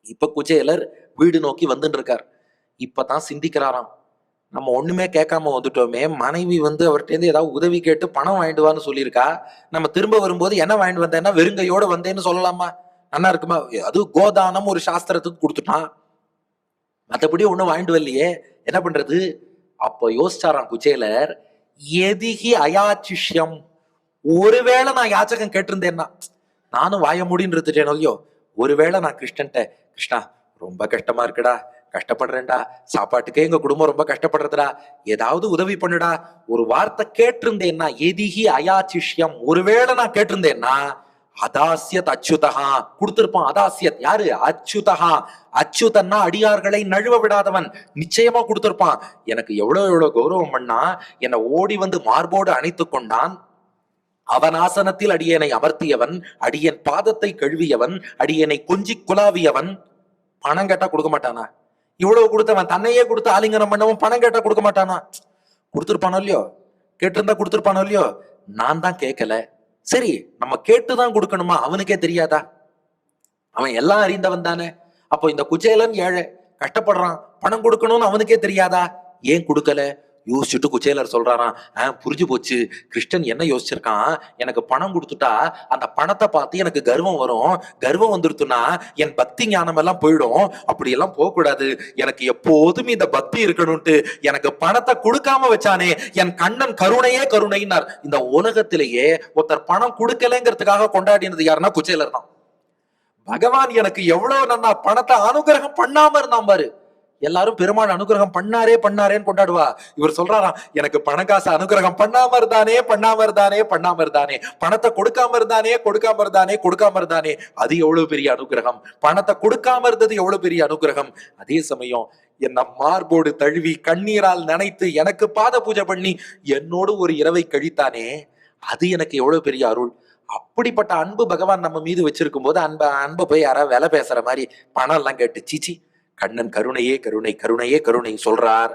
இப்ப குச்சேலர் வீடு நோக்கி வந்துட்டு இருக்கார். இப்பதான் சிந்திக்கிறாராம், நம்ம ஒண்ணுமே கேட்காம வந்துட்டோமே, மனைவி அவர்ட்ட இருந்து ஏதாவது உதவி கேட்டு பணம் வாங்கிட்டு வான்னு சொல்லியிருக்கா. நம்ம திரும்ப வரும்போது என்ன வாங்கிட்டு வந்தேன்னா வெறுங்கையோட வந்தேன்னு சொல்லலாமா? நல்லா இருக்குமா? அது கோதானம் ஒரு சாஸ்திரத்துக்கு கொடுத்துட்டான், மத்தபடி ஒண்ணும் வாங்கிட்டு வரலையே, என்ன பண்றது? அப்ப யோசிச்சாராம் குச்சேலர், எதிகி அயாச்சிஷ்யம், ஒருவேளை நான் யாச்சகம் கேட்டிருந்தேன்னா, நானும் வாய மூடின்னு இருந்துட்டேன் இல்லையோ, ஒருவேளை நான் கிருஷ்ணன்ட்ட, கிருஷ்ணா ரொம்ப கஷ்டமா இருக்குடா, கஷ்டப்படுறேன்டா, சாப்பாட்டுக்கே எங்க குடும்பம் ரொம்ப கஷ்டப்படுறதுடா, ஏதாவது உதவி பண்ணுடா, ஒரு வார்த்தை கேட்டிருந்தேன்னா, எதிகி அயாச்சிஷ்யம், ஒருவேளை நான் கேட்டிருந்தேன்னா, அதாசியத் அச்சுதகா, கொடுத்திருப்பான். அதாசியத் யாரு? அச்சுதகா. அச்சுதன்னா அடியார்களை நழுவ விடாதவன், நிச்சயமா கொடுத்திருப்பான். எனக்கு எவ்வளவு எவ்வளவு கௌரவம் பண்ணா, என்னை ஓடி வந்து மார்போடு அணைத்துக் கொண்டான், அவன் ஆசனத்தில் அடியேனை அமர்த்தியவன், அடியன் பாதத்தை கழுவியவன், அடியனை கொஞ்சி குலாவியவன். பணம் கேட்டா கொடுக்க மாட்டானா? இவ்வளவு கொடுத்தவன், தன்னையே கொடுத்து ஆலிங்கனம் பண்ணவன் பணம் கேட்டா கொடுக்க மாட்டானா? கொடுத்திருப்பானோ இல்லையோ? கேட்டிருந்தா கொடுத்திருப்பானோ இல்லையோ? நான் தான் கேட்கல. சரி, நம்ம கேட்டுதான் கொடுக்கணுமா? அவனுக்கே தெரியாதா? அவன் எல்லாம் அறிந்தவன் தானே. அப்போ இந்த குச்சேலன் ஏழை, கஷ்டப்படுறான், பணம் கொடுக்கணும்னு அவனுக்கே தெரியாதா? ஏன் கொடுக்கல? யோசிச்சுட்டு குச்சேலர் சொல்றாராம், புரிஞ்சு போச்சு, கிருஷ்ணன் என்ன யோசிச்சிருக்கான், எனக்கு பணம் கொடுத்துட்டா அந்த பணத்தை பார்த்து எனக்கு கர்வம் வரும், கர்வம் வந்துருத்துனா என் பக்தி ஞானம் எல்லாம் போயிடும், அப்படி எல்லாம் போக கூடாது, எனக்கு எப்போதும் இந்த பக்தி இருக்கணும்ட்டு எனக்கு பணத்தை கொடுக்காம வச்சானே, என் கண்ணன் கருணையே கருணைன்னார். இந்த உலகத்திலேயே ஒருத்தர் பணம் கொடுக்கலங்கிறதுக்காக கொண்டாடினது யாருன்னா குச்சேலர் தான். பகவான் எனக்கு எவ்வளவு நன்னா பணத்தை அனுகிரகம் பண்ணாம இருந்தான் பாரு. எல்லாரும் பெருமாள் அனுகிரகம் பண்ணாரே பண்ணாரேன்னு கொண்டாடுவா. இவர் சொல்றாராம், எனக்கு பணக்காசு அனுகிரகம் பண்ணாம இருந்தானே பண்ணாம இருந்தானே பண்ணாம இருந்தானே, பணத்தை கொடுக்காம இருந்தானே கொடுக்காம இருந்தானே கொடுக்காம இருந்தானே, அது எவ்வளவு பெரிய அனுகிரகம். பணத்தை கொடுக்காம இருந்தது எவ்வளவு பெரிய அனுகிரகம். அதே சமயம் என்ன மார்போடு தழுவி கண்ணீரால் நனைத்து எனக்கு பாத பூஜை பண்ணி என்னோடு ஒரு இரவை கழித்தானே, அது எனக்கு எவ்வளவு பெரிய அருள். அப்படிப்பட்ட அன்பு பகவான் நம்ம மீது வச்சிருக்கும் போது அன்பை போய் யாராவது விலை பேசுற மாதிரி பணம் எல்லாம் கேட்டு, சீச்சி, கண்ணன் கருணையே கருணை கருணையே கருணை சொல்றார்.